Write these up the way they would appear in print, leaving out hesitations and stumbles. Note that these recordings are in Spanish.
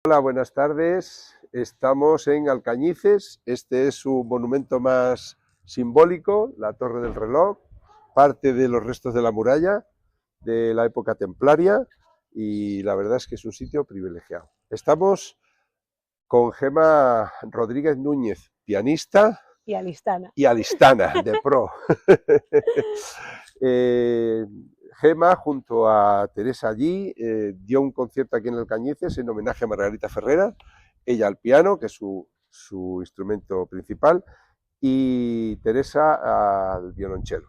Hola, buenas tardes. Estamos en Alcañices. Este es su monumento más simbólico, la Torre del Reloj, parte de los restos de la muralla de la época templaria y la verdad es que es un sitio privilegiado. Estamos con Gema Rodríguez Núñez, pianista Y alistana de pro. Gema, junto a Teresa allí, dio un concierto aquí en Alcañices en homenaje a Margarita Ferrera, ella al piano, que es su instrumento principal, y Teresa al violonchelo.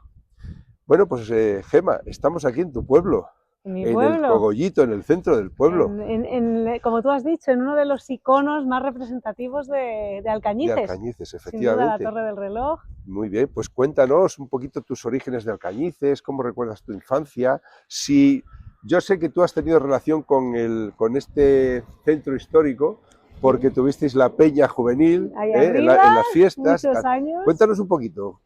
Bueno, pues Gema, estamos aquí en tu pueblo, en mi en el pueblo, Cogollito, en el centro del pueblo, como tú has dicho, en uno de los iconos más representativos de de Alcañices. Alcañices, Sin duda, la efectivamente. Torre del Reloj. Muy bien, pues cuéntanos un poquito tus orígenes de Alcañices, cómo recuerdas tu infancia. Si yo sé que tú has tenido relación con este centro histórico, porque tuvisteis la peña juvenil Ahí arriba, en las fiestas. muchos años. Cuéntanos un poquito,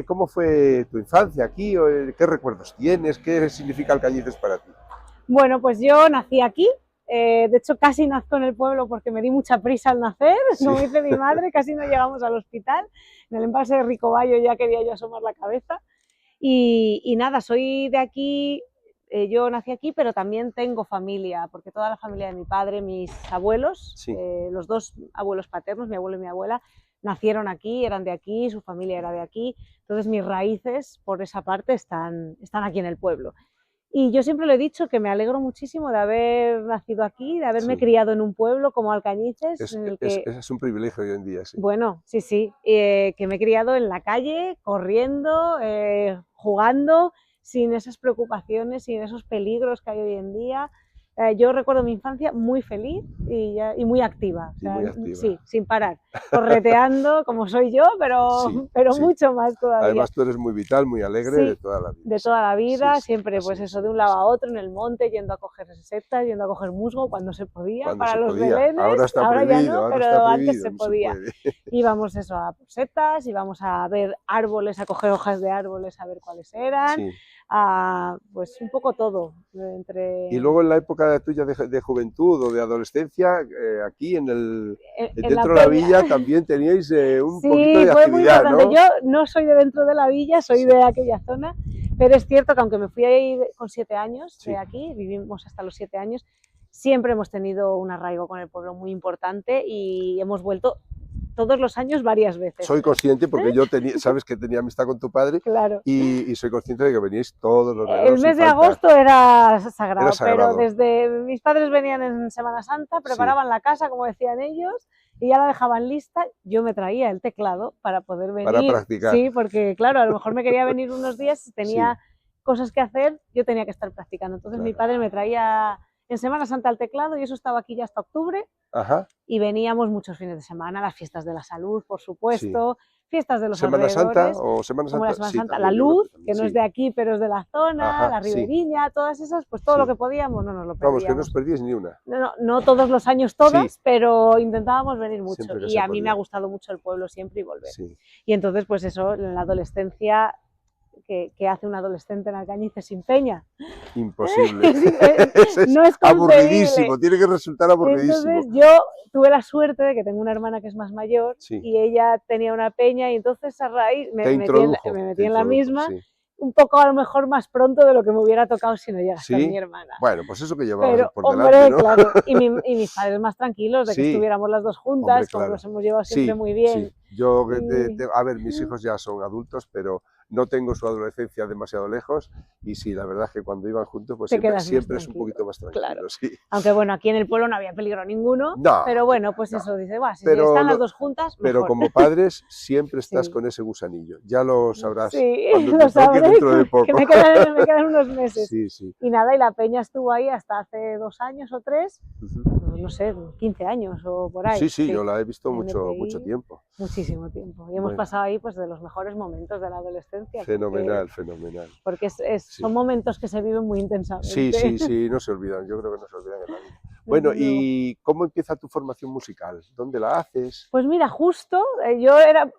¿cómo fue tu infancia aquí? ¿Qué recuerdos tienes? ¿Qué significa Alcañices para ti? Bueno, pues yo nací aquí. De hecho, casi nazco en el pueblo porque me di mucha prisa al nacer, Sí. como dice mi madre, casi no llegamos al hospital. En el embalse de Ricobayo ya quería yo asomar la cabeza. Y nada, soy de aquí, yo nací aquí, pero también tengo familia, porque toda la familia de mi padre, mis abuelos, Sí. los dos abuelos paternos, mi abuelo y mi abuela, nacieron aquí, eran de aquí, su familia era de aquí, entonces mis raíces por esa parte están aquí en el pueblo. Y yo siempre le he dicho que me alegro muchísimo de haber nacido aquí, de haberme Sí. criado en un pueblo como Alcañices, en el que... Es un privilegio hoy en día, sí. Bueno, sí, que me he criado en la calle, corriendo, jugando, sin esas preocupaciones, sin esos peligros que hay hoy en día. Yo recuerdo mi infancia muy feliz y muy activa, o sea, Muy activa. Sí, sin parar, correteando como soy yo, Sí, pero sí. mucho más todavía. Además tú eres muy vital, muy alegre, Sí, de toda la vida. de toda la vida, Sí, sí, siempre pues eso, de un lado a otro, en el monte, yendo a coger setas, yendo a coger musgo cuando se podía, Cuando para se los podía. belenes, Ahora está ahora ya prohibido, no, ahora pero está antes prohibido, se no se podía. puede. Íbamos eso a por setas, íbamos a ver árboles, a coger hojas de árboles, a ver cuáles eran, Sí. pues un poco todo. Y luego en la época tuya de juventud o de adolescencia, aquí En la dentro de la peña. villa también teníais un poquito Sí, de fue muy actividad, importante. ¿no? Yo no soy de dentro de la villa, soy Sí. de aquella zona, pero es cierto que aunque me fui ahí con 7 años Sí. de aquí, vivimos hasta los 7 años, siempre hemos tenido un arraigo con el pueblo muy importante y hemos vuelto todos los años varias veces. Soy consciente porque yo sabes que tenía amistad con tu padre Claro. y soy consciente de que veníais todos los El veranos mes sin de falta. agosto era sagrado, Era sagrado. pero desde mis padres venían en Semana Santa, preparaban la casa, como decían ellos, y ya la dejaban lista. Yo me traía el teclado para poder venir. Para practicar. Sí, porque claro, a lo mejor me quería venir unos días, si tenía cosas que hacer, yo tenía que estar practicando. Entonces mi padre me traía en Semana Santa el teclado y eso estaba aquí ya hasta octubre. Ajá. Y veníamos muchos fines de semana, las fiestas de la salud, por supuesto, fiestas de los ¿Semana alrededores, Santa o Semana Santa? como la Semana Santa, también, la Luz, que no sí. es de aquí, pero es de la zona, Ajá, la Riberiña, todas esas, pues todo lo que podíamos no nos lo perdíamos. Vamos, que no os perdíais ni una. No todos los años todas, pero intentábamos venir mucho. Siempre que Y se a mí me podía. ha gustado mucho el pueblo siempre y volver. Sí. Y entonces, pues eso, en la adolescencia, que hace un adolescente en Alcañices sin peña? Imposible. No es aburridísimo, tiene que resultar aburridísimo. Entonces yo tuve la suerte de que tengo una hermana que es más mayor y ella tenía una peña y entonces a raíz me metí en la misma, un poco a lo mejor más pronto de lo que me hubiera tocado si no llegara a ser mi hermana. Bueno, pues eso que llevabas Pero, por delante, ¿no? claro, y mis padres más tranquilos de que estuviéramos las dos juntas, hombre, como claro. nos hemos llevado siempre muy bien. Sí. Yo, a ver, mis hijos ya son adultos, pero no tengo su adolescencia demasiado lejos y sí, la verdad es que cuando iban juntos pues siempre es un poquito más tranquilo. Claro. Sí. Aunque bueno, aquí en el pueblo no había peligro ninguno, pero bueno, pues eso, dice, si están las dos juntas, mejor. Pero como padres siempre estás con ese gusanillo, ya lo sabrás cuando te toque dentro de poco. Que me quedan unos meses. Sí. Y nada, y la peña estuvo ahí hasta hace 2 años o 3, no sé, 15 años o por ahí. Sí, yo la he visto mucho tiempo. Muchísimo tiempo. Y hemos pasado ahí pues de los mejores momentos de la adolescencia. Fenomenal. Porque son momentos que se viven muy intensamente. Sí, no se olvidan, yo creo que no se olvidan en la vida. Bueno, desde luego. ¿y cómo empieza tu formación musical? ¿Dónde la haces? Pues mira, justo, yo era,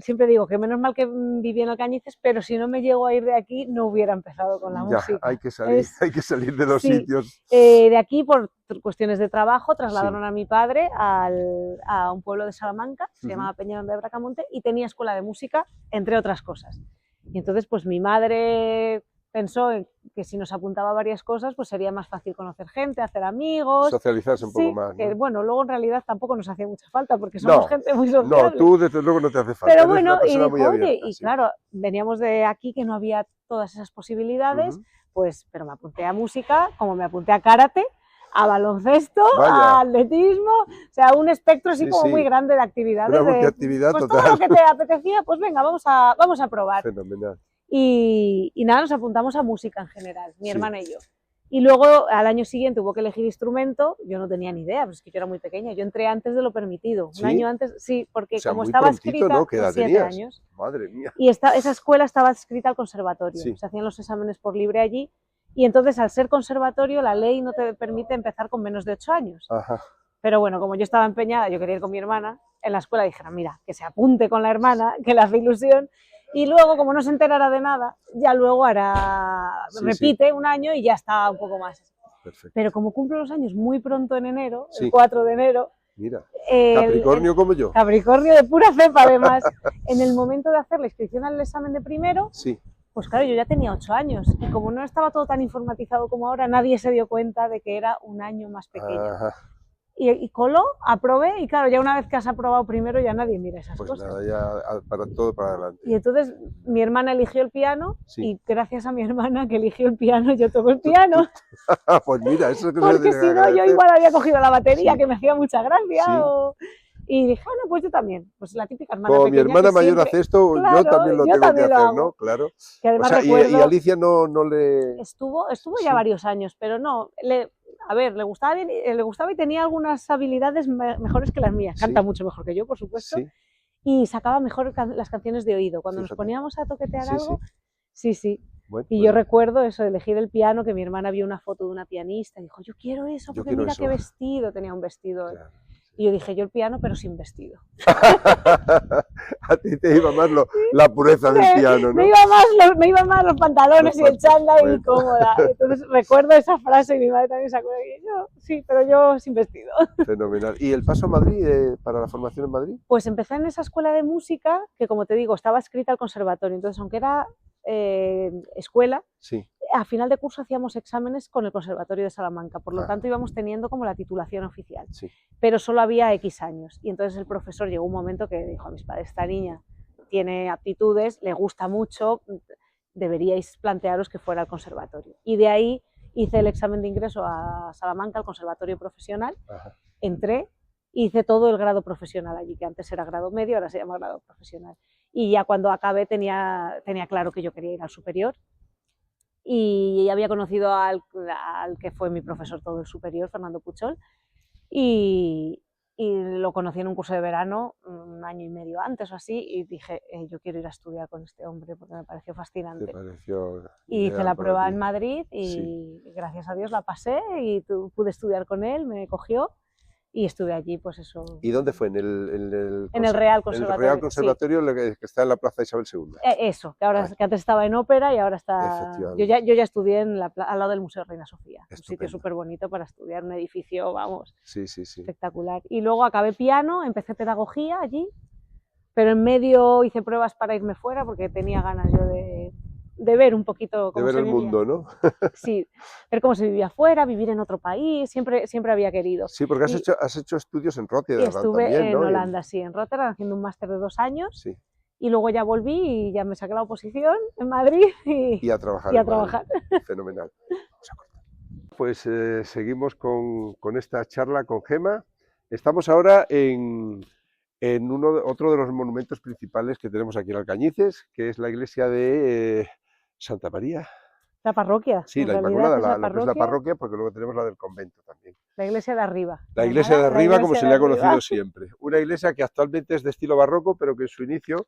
siempre digo que menos mal que viví en Alcañices, pero si no me llego a ir de aquí no hubiera empezado con la Ya, hay música. que salir, hay que salir de los Sí, sitios. de aquí por cuestiones de trabajo Sí. trasladaron a mi padre a un pueblo de Salamanca, se Ujú. llamaba Peñaranda de Bracamonte, y tenía escuela de música, entre otras cosas. Y entonces pues mi madre pensó que si nos apuntaba a varias cosas, pues sería más fácil conocer gente, hacer amigos. Socializarse un poco Sí, más, que ¿no? bueno, luego en realidad tampoco nos hacía mucha falta porque somos No, gente muy no, sociable. tú desde luego no te hace falta, Pero eres una bueno, y persona muy dijo, oye, abierta, y sí. claro, veníamos de aquí que no había todas esas posibilidades, Ujú. pues, pero me apunté a música, como me apunté a karate, a baloncesto, Vaya. a atletismo, o sea, un espectro así Sí, como muy sí, grande de actividades. una multiactividad Pues todo total. lo que te apetecía, pues venga, vamos a probar. Fenomenal. Y nada, nos apuntamos a música en general, mi Sí, hermana y yo. Y luego al año siguiente hubo que elegir instrumento, yo no tenía ni idea, pues es que yo era muy pequeña, yo entré antes de lo permitido, un ¿sí? año antes, sí, O porque sea, como muy estaba prontito, ¿no? escrita, ¿Qué edad 7 tenías? años, Madre mía. y esa escuela estaba adscrita al conservatorio, Sí. se hacían los exámenes por libre allí, y entonces al ser conservatorio la ley no te permite empezar con menos de 8 años. Ajá. Pero bueno, como yo estaba empeñada, yo quería ir con mi hermana, en la escuela dijeron, mira, que se apunte con la hermana, que le hace ilusión, y luego, como no se enterara de nada, ya luego Sí, repite un año y ya está un poco más. Perfecto. Pero como cumplo los años muy pronto en enero, Sí. el 4 de enero, Mira, el Capricornio como yo. Capricornio de pura cepa además, en el momento de hacer la inscripción al examen de primero, Sí. pues claro, yo ya tenía 8 años y como no estaba todo tan informatizado como ahora, nadie se dio cuenta de que era un año más pequeña. Ajá. Y coló, aprobé y claro, ya una vez que has aprobado primero ya nadie mira esas Pues cosas. nada, ya para todo para adelante. Y entonces mi hermana eligió el piano Sí. y gracias a mi hermana que eligió el piano yo toco el piano. Pues mira, eso es que se Porque tiene que si no yo agradecer. igual había cogido la batería Sí. que me hacía mucha gracia. Sí. Y dije, bueno, pues yo también. Pues la típica hermana Como mi pequeña hermana que mayor siempre... hace esto, yo Claro, también lo yo tengo que también lo hacer, hago. ¿no? Claro. Que O además sea, recuerdo... y Alicia no le... Estuvo ya Sí. varios años, pero no, a ver, le gustaba bien, le gustaba y tenía algunas habilidades mejores que las mías. Canta Sí. mucho mejor que yo, por supuesto, Sí, y sacaba mejor las canciones de oído. Cuando nos fíjate. poníamos a toquetear Sí, algo, sí. sí. Bueno, Y pues yo recuerdo eso, de elegir el piano, que mi hermana vio una foto de una pianista y dijo, yo quiero eso, yo porque quiero mira eso. qué vestido, tenía un vestido. Claro. Y yo dije, yo el piano, pero sin vestido. A ti te iba más la pureza del piano, ¿no? Me iban más los pantalones y el chándal bueno. y cómoda. Entonces recuerdo esa frase y mi madre también se acuerda que yo, sí, pero yo sin vestido. Fenomenal. ¿Y el paso a Madrid, para la formación en Madrid? Pues empecé en esa escuela de música que, como te digo, estaba adscrita al conservatorio. Entonces, aunque era escuela, Sí. a final de curso hacíamos exámenes con el Conservatorio de Salamanca, por lo Ah. tanto íbamos teniendo como la titulación oficial, Sí. pero solo había X años. Y entonces el profesor llegó un momento que dijo a mis padres, esta niña tiene aptitudes, le gusta mucho, deberíais plantearos que fuera al conservatorio. Y de ahí hice el examen de ingreso a Salamanca, al conservatorio profesional, Ajá. entré, hice todo el grado profesional allí, que antes era grado medio, ahora se llama grado profesional. Y ya cuando acabé tenía claro que yo quería ir al superior. Y había conocido al que fue mi profesor todo el superior, Fernando Puchol, y lo conocí en un curso de verano, un año y medio antes o así, y dije, yo quiero ir a estudiar con este hombre porque me pareció fascinante. Te pareció y hice la prueba en Madrid y sí. Gracias a Dios la pasé y pude estudiar con él, me cogió y estuve allí, pues eso. ¿Y dónde fue? En el Real Conservatorio. En el Real Conservatorio, sí. Que está en la Plaza Isabel II. Eso, que antes estaba en ópera y ahora está... Yo ya estudié al lado del Museo Reina Sofía. Estupendo. Un sitio súper bonito para estudiar, un edificio, vamos, sí, sí, sí. espectacular. Y luego acabé piano, empecé pedagogía allí, pero en medio hice pruebas para irme fuera porque tenía ganas yo de ver un poquito cómo de ver se el vivía. mundo, ¿no? Sí, ver cómo se vivía fuera, vivir en otro país, siempre había querido. Sí, porque has hecho estudios en Rotterdam estuve también, en ¿no? Holanda, sí, en Rotterdam, haciendo un máster de 2 años. Sí. Y luego ya volví y ya me saqué la oposición en Madrid y a trabajar. Y a trabajar. Fenomenal. Pues seguimos con esta charla con Gemma. Estamos ahora en otro de los monumentos principales que tenemos aquí en Alcañices, que es la iglesia de Santa María. La parroquia. Sí, la Inmaculada, lo que es la parroquia, porque luego tenemos la del convento también. La iglesia de arriba. La iglesia de arriba, como se le ha conocido siempre. Una iglesia que actualmente es de estilo barroco, pero que en su inicio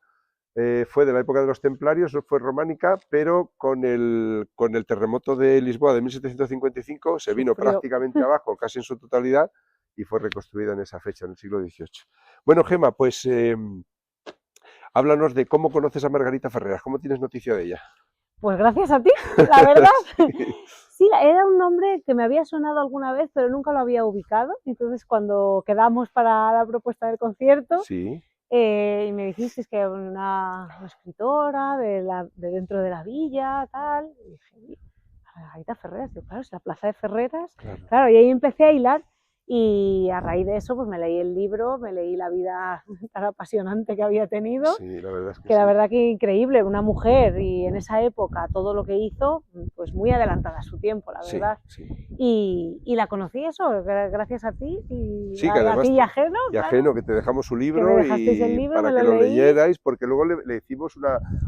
fue de la época de los templarios, no fue románica, pero con el terremoto de Lisboa de 1755 se vino prácticamente abajo, casi en su totalidad, y fue reconstruida en esa fecha, en el siglo XVIII. Bueno, Gemma, pues háblanos de cómo conoces a Margarita Ferreras, ¿cómo tienes noticia de ella? Pues gracias a ti, la verdad. Sí, era un nombre que me había sonado alguna vez, pero nunca lo había ubicado. Entonces, cuando quedamos para la propuesta del concierto, sí. Y me dijiste que era una escritora de dentro de la villa, tal. Y dije, Margarita Ferreras, digo, claro, es la plaza de Ferreras. Claro, y ahí empecé a hilar. Y a raíz de eso, pues me leí el libro, me leí la vida tan apasionante que había tenido. Sí, la verdad es que la verdad que increíble, una mujer y en esa época todo lo que hizo, pues muy adelantada a su tiempo, la verdad. Sí. Y la conocí eso, gracias a ti y sí, que a ti y a Geno. Y a Geno, que te dejamos su libro, para que lo leyerais, porque luego le hicimos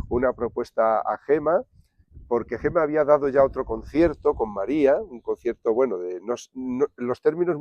una propuesta a Gema, porque Gema había dado ya otro concierto con María, un concierto, bueno, los términos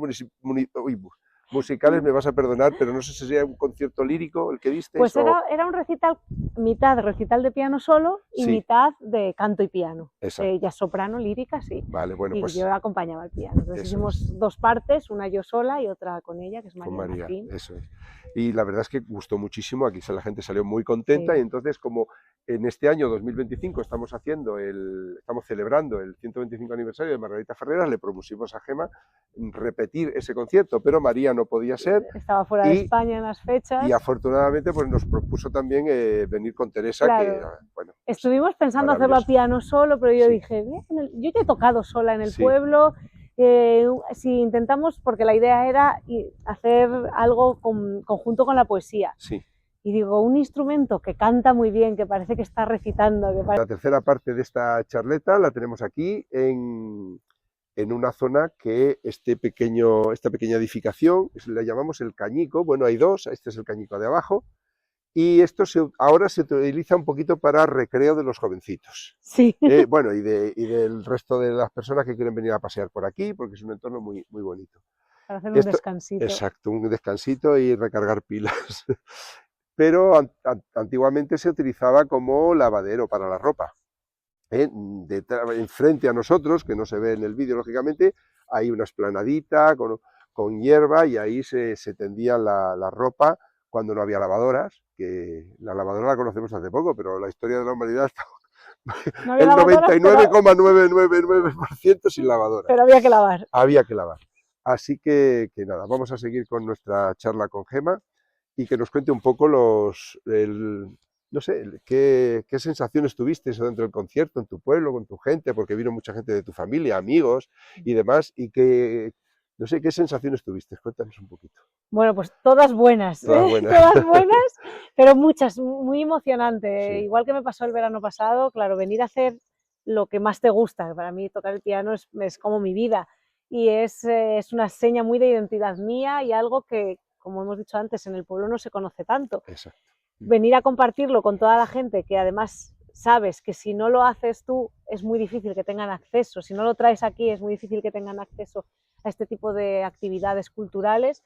musicales me vas a perdonar, pero no sé si sería un concierto lírico el que diste. Pues era un recital, mitad recital de piano solo y mitad de canto y piano. Ella soprano, lírica, sí. Vale, bueno, y pues yo acompañaba al piano. Entonces hicimos dos partes, una yo sola y otra con ella, que es María Martín. Eso es. Y la verdad es que gustó muchísimo, aquí la gente salió muy contenta, y entonces, como en este año 2025 estamos celebrando el 125 aniversario de Margarita Ferreras, le propusimos a Gema repetir ese concierto, pero María no podía ser. Estaba fuera de España en las fechas. Y afortunadamente pues nos propuso también venir con Teresa, que bueno. Estuvimos pensando hacerlo a piano solo, pero yo dije, yo ya he tocado sola en el pueblo, si intentamos, porque la idea era hacer algo conjunto con la poesía. Sí. Y digo, un instrumento que canta muy bien, que parece que está recitando. La tercera parte de esta charleta la tenemos aquí en una zona que esta pequeña edificación, la llamamos el Cañico. Bueno, hay dos, este es el Cañico de abajo, y esto ahora se utiliza un poquito para recreo de los jovencitos. Sí. Bueno, y del resto de las personas que quieren venir a pasear por aquí, porque es un entorno muy, muy bonito. Para hacer un descansito. Exacto, un descansito y recargar pilas. Pero antiguamente se utilizaba como lavadero para la ropa. Enfrente a nosotros, que no se ve en el vídeo lógicamente, hay una esplanadita con hierba, y ahí se tendía la ropa cuando no había lavadoras, que la lavadora la conocemos hace poco, pero la historia de la humanidad está el 99,999% sin lavadora. Pero había que lavar. Había que lavar. Así que nada, vamos a seguir con nuestra charla con Gema y que nos cuente un poco no sé, ¿qué sensaciones tuviste dentro del concierto, en tu pueblo, con tu gente? Porque vino mucha gente de tu familia, amigos y demás, y no sé, ¿qué sensaciones tuviste? Cuéntanos un poquito. Bueno, pues todas buenas, todas buenas, pero muchas, muy emocionante. Sí. Igual que me pasó el verano pasado, claro, venir a hacer lo que más te gusta. Para mí tocar el piano es como mi vida, y es una seña muy de identidad mía y algo que, como hemos dicho antes, en el pueblo no se conoce tanto. Exacto. Venir a compartirlo con toda la gente, que además sabes que si no lo haces tú es muy difícil que tengan acceso, si no lo traes aquí es muy difícil que tengan acceso a este tipo de actividades culturales,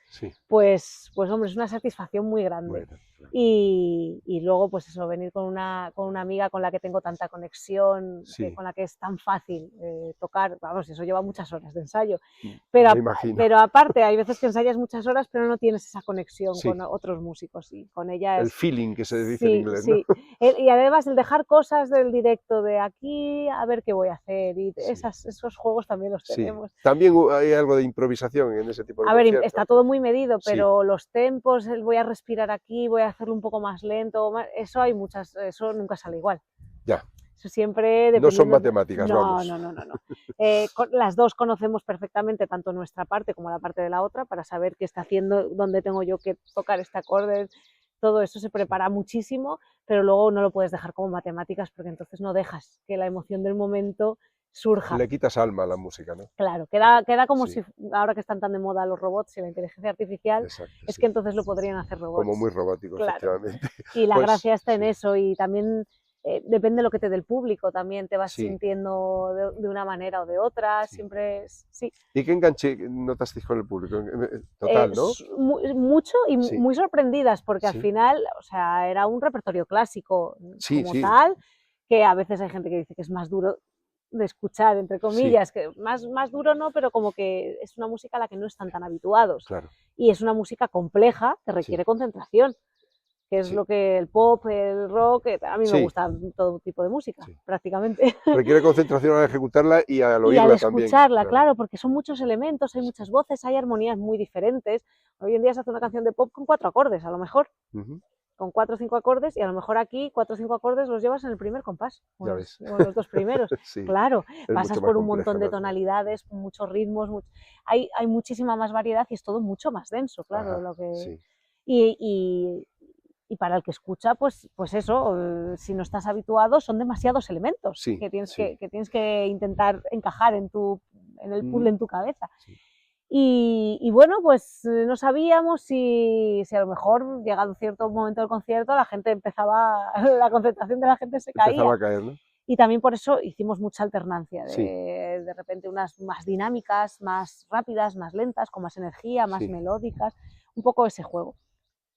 pues hombre, es una satisfacción muy grande. Bueno. Y luego pues eso, venir con una amiga con la que tengo tanta conexión, con la que es tan fácil tocar, vamos, eso lleva muchas horas de ensayo, pero aparte hay veces que ensayas muchas horas pero no tienes esa conexión con otros músicos, y con ella el feeling que se dice en inglés, ¿no? Y además el dejar cosas del directo, de aquí a ver qué voy a hacer, y esos juegos también los tenemos. También hay algo de improvisación en ese tipo de conciertos. A ver, está todo muy medido, pero los tempos, voy a respirar aquí, voy a hacerlo un poco más lento, eso nunca sale igual. Ya. Eso siempre no son matemáticas, vamos. No. Las dos conocemos perfectamente tanto nuestra parte como la parte de la otra, para saber qué está haciendo, dónde tengo yo que tocar este acorde. Todo eso se prepara muchísimo, pero luego no lo puedes dejar como matemáticas, porque entonces no dejas que la emoción del momento surja. Le quitas alma a la música, ¿no? Claro, queda como si, ahora que están tan de moda los robots y la inteligencia artificial, es que entonces lo podrían hacer robots. Como muy robótico, claro. Efectivamente. Y la gracia está en eso, y también depende de lo que te dé el público, también te vas Sí. sintiendo de una manera o de otra, Sí. siempre sí. ¿Y qué enganche notasteis con el público? Total, ¿no? Mucho y Sí, muy sorprendidas, porque al sí, final, o sea, era un repertorio clásico sí, como sí, tal, que a veces hay gente que dice que es más duro de escuchar, entre sí, comillas, que más duro no, pero como que es una música a la que no están tan habituados. claro, Y es una música compleja que sí, requiere concentración, que es sí, lo que el pop, el rock, a mí me sí, gusta todo tipo de música, sí. prácticamente. Requiere concentración al ejecutarla y al Y al oírla también, escucharla, claro. claro, porque son muchos elementos, hay Sí. muchas voces, hay armonías muy diferentes. Hoy en día se hace una canción de pop con 4 acordes, a lo mejor, Ujú, con 4 o 5 acordes, y a lo mejor aquí 4 o 5 acordes los llevas en el primer compás, ya ves. o en los 2 primeros. Sí, Claro, es mucho pasas más por un compleja montón de la armonía. tonalidades, muchos ritmos, hay muchísima más variedad y es todo mucho más denso, claro, Ajá, lo que... sí, Y, y, y para el que escucha, pues eso, si no estás habituado, son demasiados elementos sí, sí. que tienes que intentar encajar en el puzzle Ujú, en tu cabeza. sí. Y bueno, pues no sabíamos si a lo mejor, llegado cierto momento del concierto, la gente empezaba, la concentración de la gente se Empezaba caía. a caer, ¿no? Y también por eso hicimos mucha alternancia, Sí, de repente unas más dinámicas, más rápidas, más lentas, con más energía, más sí, melódicas, un poco ese juego.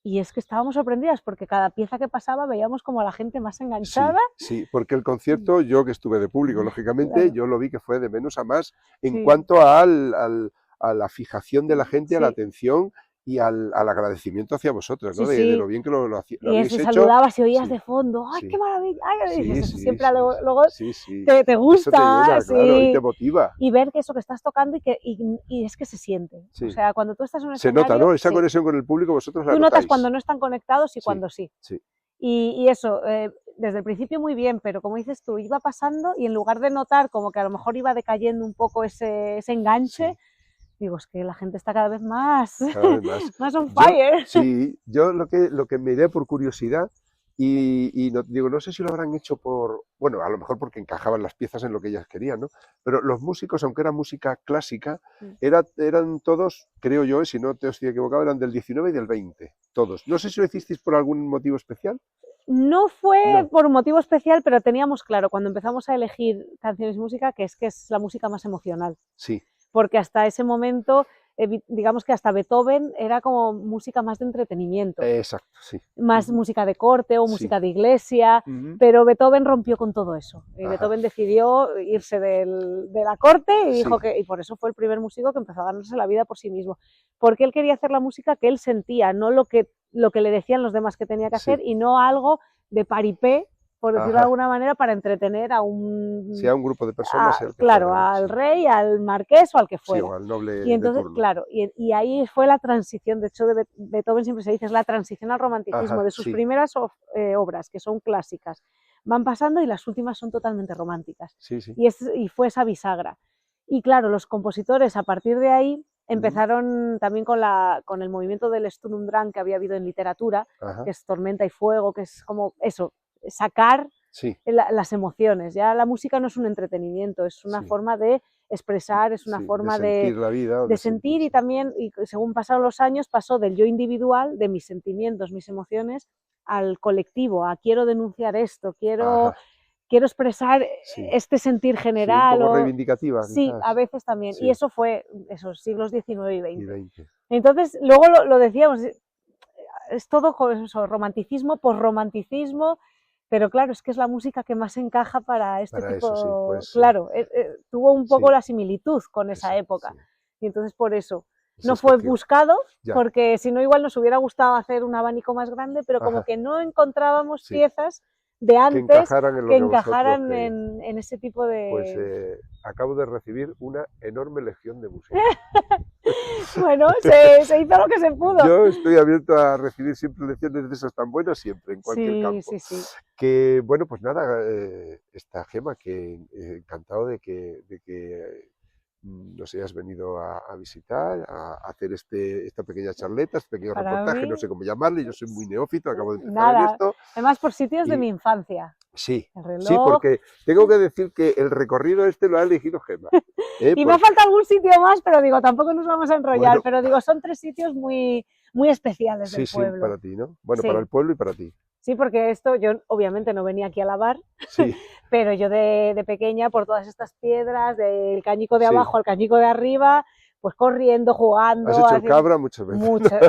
Y es que estábamos sorprendidas porque cada pieza que pasaba veíamos como a la gente más enganchada. sí, sí, porque el concierto, yo que estuve de público, lógicamente, Claro, yo lo vi que fue de menos a más en sí, cuanto a la fijación de la gente, a la sí, atención y al agradecimiento hacia vosotros, sí, ¿no? De lo sí. bien que lo Y habéis ese hecho. saludabas y oías Sí, de fondo, ¡ay, qué sí, maravilla! Ay, dices, sí, eso sí, siempre sí, luego sí, sí. te Eso te gusta, llena, claro, y te sí. motiva. Y ver que eso que estás tocando y es que se siente. O Sí. sea, cuando tú estás en un Se nota, escenario, ¿no? Esa sí. conexión con el público vosotros la Tú notas cuando notáis. no están conectados y Sí, cuando sí. sí, Y eso, desde el principio muy bien, pero como dices tú, iba pasando y en lugar de notar como que a lo mejor iba decayendo un poco ese enganche, sí, digo, es que la gente está cada vez más, cada vez más. más on Yo, fire. sí, yo lo que miré por curiosidad y no, digo, no sé si lo habrán hecho bueno, a lo mejor porque encajaban las piezas en lo que ellas querían, ¿no? Pero los músicos, aunque era música clásica, eran todos, creo yo, si no te estoy equivocado, eran del 19 y del 20, todos. No sé si lo hicisteis por algún motivo especial. No fue No, por motivo especial, pero teníamos claro cuando empezamos a elegir canciones y música que es la música más emocional, sí, porque hasta ese momento, digamos que hasta Beethoven era como música más de entretenimiento, exacto, sí. más Ujú, música de corte o sí. música de iglesia, Ujú, pero Beethoven rompió con todo eso. Y ajá, Beethoven decidió irse de la corte y sí, dijo y por eso fue el primer músico que empezó a ganarse la vida por sí mismo, porque él quería hacer la música que él sentía, no lo que le decían los demás que tenía que hacer sí, y no algo de paripé, por decirlo de ajá. alguna manera, para entretener Sea un grupo de personas, sea el que claro, fuera, ¿no? al Sí, rey, al marqués o al que sí, o fuera. al Y noble de entonces, turno. claro, y ahí fue la transición, de hecho, de Beethoven siempre se dice, es la transición al romanticismo, Ajá, de sus sí, primeras obras, que son clásicas, van pasando y las últimas son totalmente románticas. sí, sí. Y fue esa bisagra. Y claro, los compositores a partir de ahí Ujú, empezaron también con el movimiento del Sturm und Drang que había habido en literatura, ajá, que es tormenta y fuego, que es como eso, sacar sí, las emociones. Ya la música no es un entretenimiento, es una sí, forma de expresar, es una sí, de forma sentir la vida o de de sentir y sentirse. también, y según pasaron los años, pasó del yo individual, de mis sentimientos, mis emociones, al colectivo, a quiero denunciar esto, Ajá, quiero expresar sí, este sentir sí, un general, poco o reivindicativa, sí, a quizás. veces también, y Sí, eso fue esos siglos XIX y y XX. 20. Entonces, luego lo decíamos, es todo eso, romanticismo, posromanticismo, pero claro, es que es la música que más encaja para este Para eso, sí, tipo, pues claro, tuvo un poco sí, la similitud con esa época, sí, y entonces por eso es no fue especial. buscado, Ya, porque si no igual nos hubiera gustado hacer un abanico más grande, pero como ajá, que no encontrábamos sí, piezas de que antes encajaran en que lo que vosotros encajaran queríais. en ese tipo Pues de... acabo de recibir una enorme legión de música. Bueno, se hizo lo que se pudo. Yo estoy abierto a recibir siempre lecciones de esas tan buenas, siempre, en cualquier Sí, campo. sí, sí. Que, bueno, pues nada, esta Gema, que encantado de que nos hayas venido a visitar, a hacer esta pequeña charleta, este pequeño Para reportaje, no mí, sé cómo llamarle, yo soy muy neófito, acabo de empezar en nada. esto, Además, por sitios de y mi infancia. Sí, el sí, reloj. porque tengo que decir que el recorrido este lo ha elegido Gemma. Y me falta algún sitio más, pero digo, tampoco nos vamos a enrollar, Bueno, pero digo, son 3 sitios muy, muy especiales sí, del sí, para pueblo. ti, ¿no? Bueno, para Sí, el pueblo y para ti. sí, porque esto yo obviamente no venía aquí a lavar, Sí, pero yo de pequeña, por todas estas piedras, del cañico de sí. abajo al cañico de arriba, pues corriendo, Has jugando, hecho el haciendo cabra muchas veces. muchas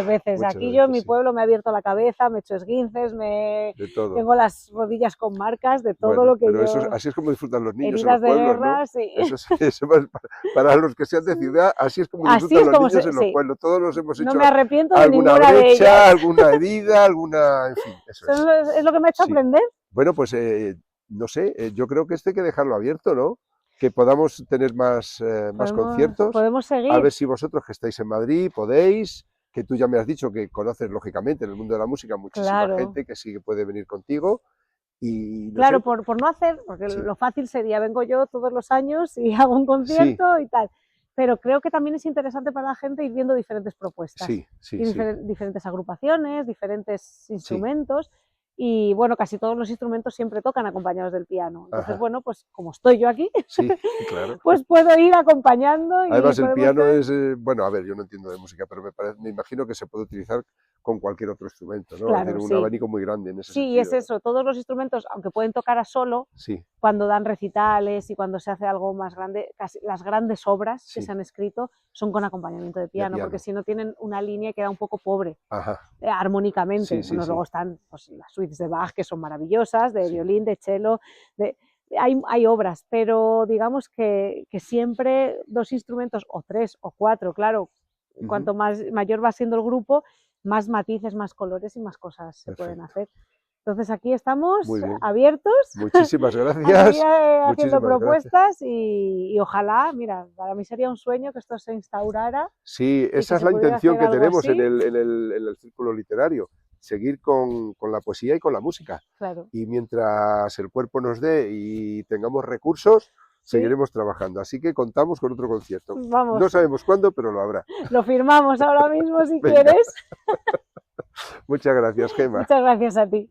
veces. Muchas Aquí yo en veces, mi sí. pueblo me he abierto la cabeza, me he hecho esguinces, De todo. tengo las rodillas con marcas de todo Bueno, lo que pero eso, yo... así es como disfrutan los niños en los Heridas de pueblos, ¿no? guerra, sí. Eso es, eso es para los que sean de ciudad, así es como Así disfrutan es los como niños en los sí, pueblos. Todos nos hemos no hecho me arrepiento de alguna ninguna de brecha, ellas. alguna herida, alguna... En fin, eso es. Es lo que me ha hecho Sí. aprender. Bueno, pues no sé, yo creo que hay que dejarlo abierto, ¿no? Que podamos tener más conciertos. Podemos A seguir. ver si vosotros que estáis en Madrid podéis, que tú ya me has dicho que conoces lógicamente en el mundo de la música muchísima Claro. gente que sí que puede venir contigo. Y no Claro, sé, por no hacer, porque sí, lo fácil sería, vengo yo todos los años y hago un sí, concierto y tal. Pero creo que también es interesante para la gente ir viendo diferentes propuestas sí, sí, y sí, diferentes agrupaciones, diferentes sí, instrumentos. Y bueno, casi todos los instrumentos siempre tocan acompañados del piano. Entonces, ajá, bueno, pues como estoy yo aquí, sí, claro. pues puedo ir acompañando y Además, el podemos piano hacer... es, bueno, a ver, yo no entiendo de música, pero me imagino que se puede utilizar con cualquier otro instrumento, ¿no? Es Claro, decir, un sí. abanico muy grande en ese Sí, es sentido, ¿no? eso. Todos los instrumentos, aunque pueden tocar a solo, Sí, cuando dan recitales y cuando se hace algo más grande, casi las grandes obras que sí, se han escrito son con acompañamiento de de piano, porque piano. si no tienen una línea y queda un poco pobre Ajá, armónicamente. sí, sí, Bueno, sí, luego están pues, las suites de Bach, que son maravillosas, de sí. violín, de cello, hay obras, pero digamos que siempre 2 instrumentos, o 3 o 4, claro, Ujú, cuanto mayor va siendo el grupo, más matices, más colores y más cosas se pueden perfecto. hacer. Entonces aquí estamos Muy bien. abiertos Muchísimas a seguir gracias. haciendo Muchísimas gracias. propuestas y ojalá, mira, para mí sería un sueño que esto se instaurara Sí, y que esa es se la pudiera intención hacer que algo tenemos en así. el círculo literario, seguir con la poesía y con la música. Claro, Y mientras el cuerpo nos dé y tengamos recursos, sí, seguiremos trabajando. Así que contamos con otro concierto. No vamos, sabemos cuándo, pero lo habrá. lo firmamos ahora mismo si Venga, quieres. muchas gracias, Gemma. Muchas gracias a ti.